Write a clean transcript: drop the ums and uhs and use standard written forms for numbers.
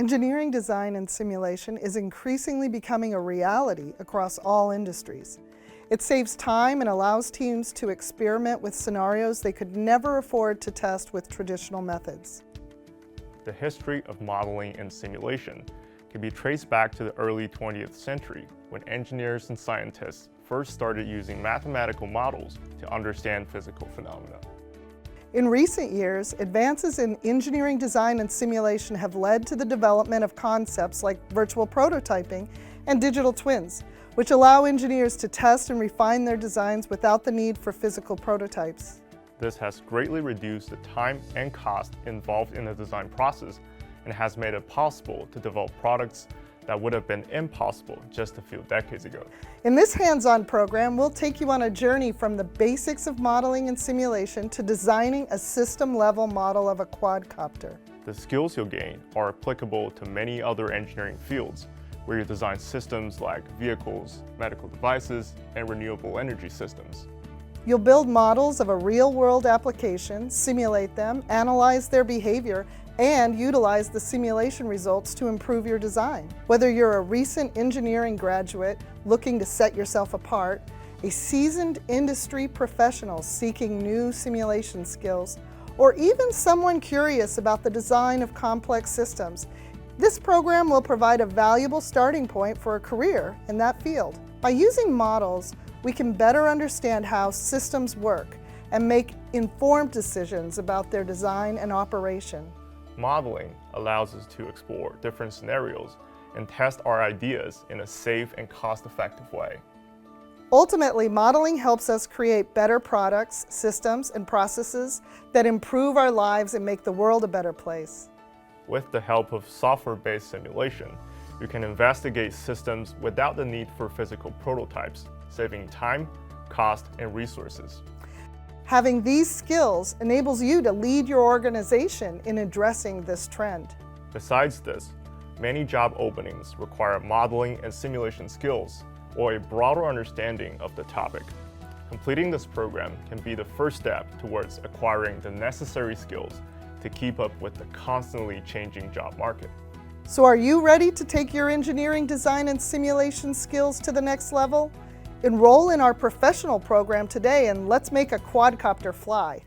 Engineering design and simulation is increasingly becoming a reality across all industries. It saves time and allows teams to experiment with scenarios they could never afford to test with traditional methods. The history of modeling and simulation can be traced back to the early 20th century when engineers and scientists first started using mathematical models to understand physical phenomena. In recent years, advances in engineering design and simulation have led to the development of concepts like virtual prototyping and digital twins, which allow engineers to test and refine their designs without the need for physical prototypes. This has greatly reduced the time and cost involved in the design process and has made it possible to develop products that would have been impossible just a few decades ago. In this hands-on program, we'll take you on a journey from the basics of modeling and simulation to designing a system-level model of a quadcopter. The skills you'll gain are applicable to many other engineering fields, where you design systems like vehicles, medical devices, and renewable energy systems. You'll build models of a real-world application, simulate them, analyze their behavior, and utilize the simulation results to improve your design. Whether you're a recent engineering graduate looking to set yourself apart, a seasoned industry professional seeking new simulation skills, or even someone curious about the design of complex systems, this program will provide a valuable starting point for a career in that field. By using models, we can better understand how systems work and make informed decisions about their design and operation. Modeling allows us to explore different scenarios and test our ideas in a safe and cost-effective way. Ultimately, modeling helps us create better products, systems, and processes that improve our lives and make the world a better place. With the help of software-based simulation, you can investigate systems without the need for physical prototypes, saving time, cost, and resources. Having these skills enables you to lead your organization in addressing this trend. Besides this, many job openings require modeling and simulation skills or a broader understanding of the topic. Completing this program can be the first step towards acquiring the necessary skills to keep up with the constantly changing job market. So are you ready to take your engineering design and simulation skills to the next level? Enroll in our professional program today and let's make a quadcopter fly.